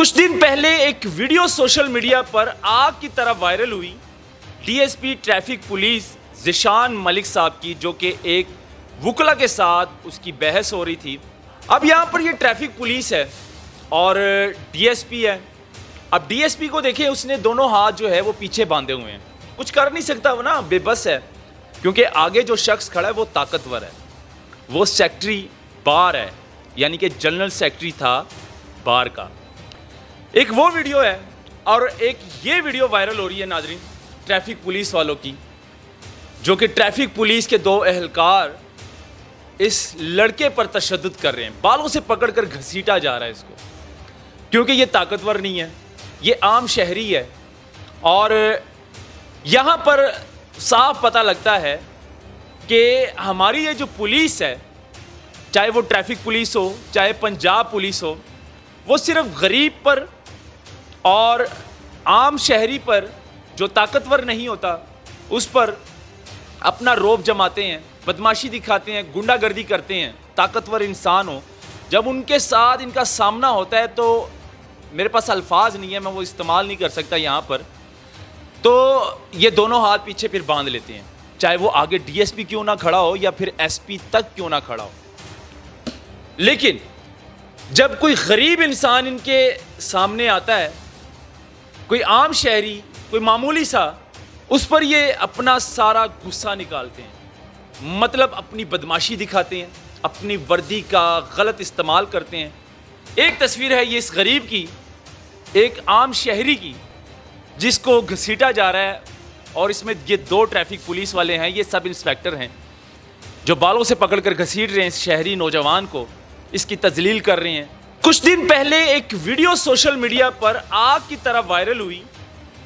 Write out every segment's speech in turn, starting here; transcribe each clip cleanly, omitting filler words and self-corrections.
کچھ دن پہلے ایک ویڈیو سوشل میڈیا پر آگ کی طرح وائرل ہوئی D S P traffic police Zeeshan Malik صاحب کی، جو کہ ایک وکلا کے ساتھ اس کی بحث ہو رہی تھی۔ اب یہاں پر یہ ٹریفک پولیس ہے اور ڈی ایس پی ہے۔ اب ڈی ایس پی کو دیکھیں، اس نے دونوں ہاتھ جو ہے وہ پیچھے باندھے ہوئے ہیں، کچھ کر نہیں سکتا، وہ نا بے بس ہے، کیونکہ آگے جو شخص کھڑا ہے وہ طاقتور ہے، وہ سیکٹری بار ہے، یعنی کہ جنرل سیکٹری تھا بار کا۔ ایک وہ ویڈیو ہے اور ایک یہ ویڈیو وائرل ہو رہی ہے ناظرین ٹریفک پولیس والوں کی، جو کہ ٹریفک پولیس کے دو اہلکار اس لڑکے پر تشدد کر رہے ہیں، بالوں سے پکڑ کر گھسیٹا جا رہا ہے اس کو، کیونکہ یہ طاقتور نہیں ہے، یہ عام شہری ہے۔ اور یہاں پر صاف پتہ لگتا ہے کہ ہماری یہ جو پولیس ہے، چاہے وہ ٹریفک پولیس ہو، چاہے پنجاب پولیس ہو، وہ صرف غریب پر اور عام شہری پر جو طاقتور نہیں ہوتا اس پر اپنا روب جماتے ہیں، بدماشی دکھاتے ہیں، گنڈا گردی کرتے ہیں۔ طاقتور انسان ہو، جب ان کے ساتھ ان کا سامنا ہوتا ہے تو میرے پاس الفاظ نہیں ہے، میں وہ استعمال نہیں کر سکتا یہاں پر، تو یہ دونوں ہاتھ پیچھے پھر باندھ لیتے ہیں، چاہے وہ آگے ڈی ایس پی کیوں نہ کھڑا ہو یا پھر ایس پی تک کیوں نہ کھڑا ہو۔ لیکن جب کوئی غریب انسان ان کے سامنے آتا ہے، کوئی عام شہری، کوئی معمولی سا، اس پر یہ اپنا سارا غصہ نکالتے ہیں، مطلب اپنی بدماشی دکھاتے ہیں، اپنی وردی کا غلط استعمال کرتے ہیں۔ ایک تصویر ہے یہ اس غریب کی، ایک عام شہری کی، جس کو گھسیٹا جا رہا ہے، اور اس میں یہ دو ٹریفک پولیس والے ہیں، یہ سب انسپیکٹر ہیں، جو بالوں سے پکڑ کر گھسیٹ رہے ہیں اس شہری نوجوان کو، اس کی تذلیل کر رہے ہیں۔ کچھ دن پہلے ایک ویڈیو سوشل میڈیا پر آگ کی طرح وائرل ہوئی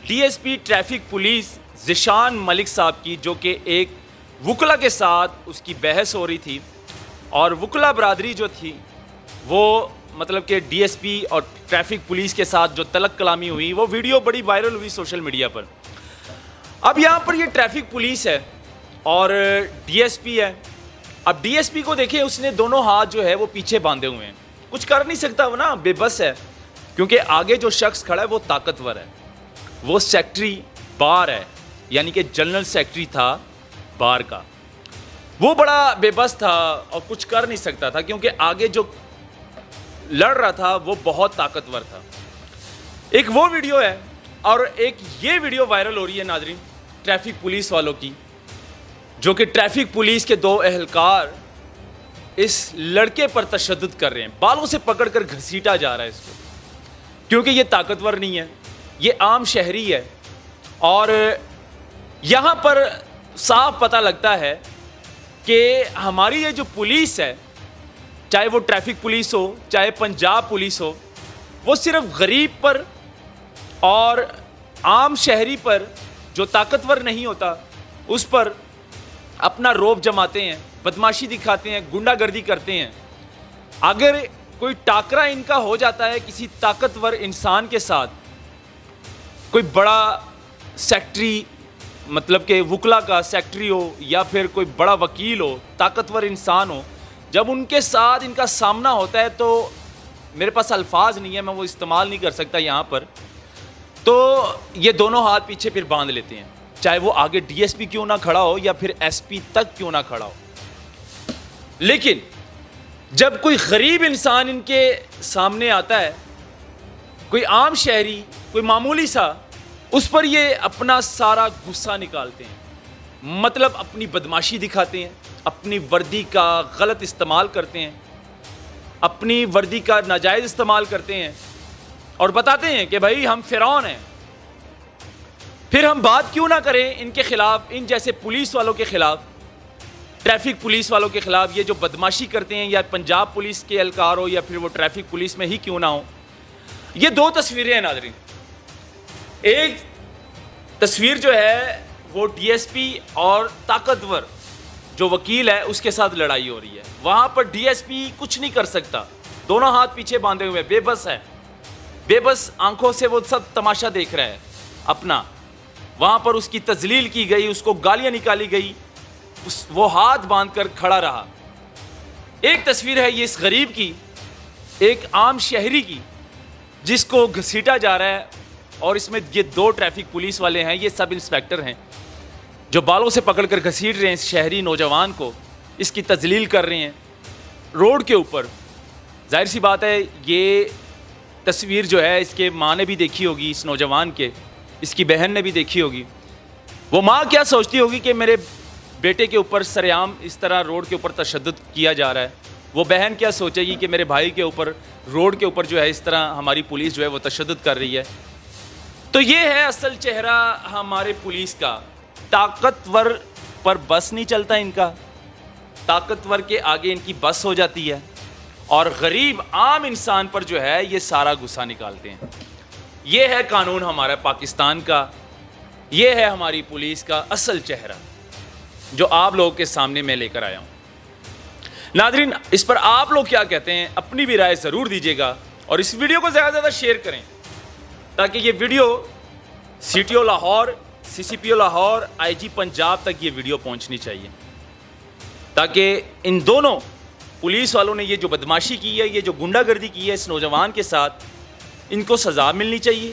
D S P traffic police Zeeshan Malik صاحب کی، جو کہ ایک وکلا کے ساتھ اس کی بحث ہو رہی تھی، اور وکلا برادری جو تھی وہ مطلب کہ ڈی ایس پی اور ٹریفک پولیس کے ساتھ جو تلق کلامی ہوئی، وہ ویڈیو بڑی وائرل ہوئی سوشل میڈیا پر۔ اب یہاں پر یہ ٹریفک پولیس ہے اور ڈی ایس پی ہے۔ اب ڈی ایس پی کو دیکھیں، اس نے دونوں ہاتھ جو ہے وہ پیچھے باندھے ہوئے ہیں، کچھ کر نہیں سکتا، وہ نا بے بس ہے، کیونکہ آگے جو شخص کھڑا ہے وہ طاقتور ہے، وہ سیکٹری بار ہے، یعنی کہ جنرل سیکٹری تھا بار کا۔ وہ بڑا بے بس تھا اور کچھ کر نہیں سکتا تھا، کیونکہ آگے جو لڑ رہا تھا وہ بہت طاقتور تھا۔ ایک وہ ویڈیو ہے اور ایک یہ ویڈیو وائرل ہو رہی ہے ناظرین ٹریفک پولیس والوں کی، جو کہ ٹریفک پولیس کے دو اہلکار اس لڑکے پر تشدد کر رہے ہیں، بالوں سے پکڑ کر گھسیٹا جا رہا ہے اس کو، کیونکہ یہ طاقتور نہیں ہے، یہ عام شہری ہے۔ اور یہاں پر صاف پتہ لگتا ہے کہ ہماری یہ جو پولیس ہے، چاہے وہ ٹریفک پولیس ہو، چاہے پنجاب پولیس ہو، وہ صرف غریب پر اور عام شہری پر جو طاقتور نہیں ہوتا اس پر اپنا روب جماتے ہیں، بدماشی دکھاتے ہیں، گنڈا گردی کرتے ہیں۔ اگر کوئی ٹاکرا ان کا ہو جاتا ہے کسی طاقتور انسان کے ساتھ، کوئی بڑا سیکٹری مطلب کہ وکلا کا سیکٹری ہو یا پھر کوئی بڑا وکیل ہو، طاقتور انسان ہو، جب ان کے ساتھ ان کا سامنا ہوتا ہے تو میرے پاس الفاظ نہیں ہے، میں وہ استعمال نہیں کر سکتا یہاں پر، تو یہ دونوں ہاتھ پیچھے پھر باندھ لیتے ہیں، چاہے وہ آگے ڈی ایس پی کیوں نہ کھڑا ہو یا پھر ایس پی تک کیوں نہ کھڑا ہو۔ لیکن جب کوئی غریب انسان ان کے سامنے آتا ہے، کوئی عام شہری، کوئی معمولی سا، اس پر یہ اپنا سارا غصہ نکالتے ہیں، مطلب اپنی بدماشی دکھاتے ہیں، اپنی وردی کا غلط استعمال کرتے ہیں، اپنی وردی کا ناجائز استعمال کرتے ہیں، اور بتاتے ہیں کہ بھائی ہم فرعون ہیں۔ پھر ہم بات کیوں نہ کریں ان کے خلاف، ان جیسے پولیس والوں کے خلاف، ٹریفک پولیس والوں کے خلاف، یہ جو بدماشی کرتے ہیں، یا پنجاب پولیس کے اہلکار ہو یا پھر وہ ٹریفک پولیس میں ہی کیوں نہ ہو۔ یہ دو تصویریں ہیں ناظرین، ایک تصویر جو ہے وہ ڈی ایس پی اور طاقتور جو وکیل ہے اس کے ساتھ لڑائی ہو رہی ہے، وہاں پر ڈی ایس پی کچھ نہیں کر سکتا، دونوں ہاتھ پیچھے باندھے ہوئے، بے بس ہے، بے بس آنکھوں سے وہ سب تماشا دیکھ رہا ہے اپنا۔ وہاں پر اس کی تذلیل کی گئی، اس کو گالیاں نکالی گئی، وہ ہاتھ باندھ کر کھڑا رہا۔ ایک تصویر ہے یہ اس غریب کی، ایک عام شہری کی، جس کو گھسیٹا جا رہا ہے، اور اس میں یہ 2 ٹریفک پولیس والے ہیں، یہ سب انسپیکٹر ہیں جو بالوں سے پکڑ کر گھسیٹ رہے ہیں اس شہری نوجوان کو، اس کی تذلیل کر رہے ہیں روڈ کے اوپر۔ ظاہر سی بات ہے یہ تصویر جو ہے اس کے ماں نے بھی دیکھی ہوگی، اس نوجوان کے، اس کی بہن نے بھی دیکھی ہوگی۔ وہ ماں کیا سوچتی ہوگی کہ میرے بیٹے کے اوپر سرعام اس طرح روڈ کے اوپر تشدد کیا جا رہا ہے؟ وہ بہن کیا سوچے گی کہ میرے بھائی کے اوپر روڈ کے اوپر جو ہے اس طرح ہماری پولیس جو ہے وہ تشدد کر رہی ہے؟ تو یہ ہے اصل چہرہ ہمارے پولیس کا۔ طاقتور پر بس نہیں چلتا ان کا، طاقتور کے آگے ان کی بس ہو جاتی ہے، اور غریب عام انسان پر جو ہے یہ سارا غصہ نکالتے ہیں۔ یہ ہے قانون ہمارا پاکستان کا، یہ ہے ہماری پولیس کا اصل چہرہ جو آپ لوگوں کے سامنے میں لے کر آیا ہوں۔ ناظرین، اس پر آپ لوگ کیا کہتے ہیں؟ اپنی بھی رائے ضرور دیجیے گا، اور اس ویڈیو کو زیادہ سے زیادہ شیئر کریں تاکہ یہ video C T O Lahore, C C P O Lahore, I G Punjab تک یہ ویڈیو پہنچنی چاہیے، تاکہ ان دونوں پولیس والوں نے یہ جو بدماشی کی ہے، یہ جو گنڈا گردی کی ہے اس نوجوان کے ساتھ، ان کو سزا ملنی چاہیے،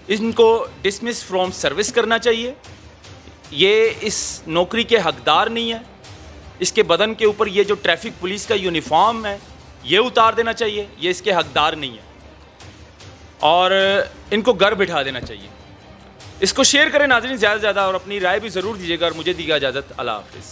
ان کو ڈسمس فرام سروس کرنا چاہیے۔ یہ اس نوکری کے حقدار نہیں ہے۔ اس کے بدن کے اوپر یہ جو ٹریفک پولیس کا یونیفارم ہے یہ اتار دینا چاہیے، یہ اس کے حقدار نہیں ہے، اور ان کو گھر بٹھا دینا چاہیے۔ اس کو شیئر کریں ناظرین زیادہ سے زیادہ، اور اپنی رائے بھی ضرور دیجیے گا، اور مجھے دیجیے اجازت۔ اللہ حافظ۔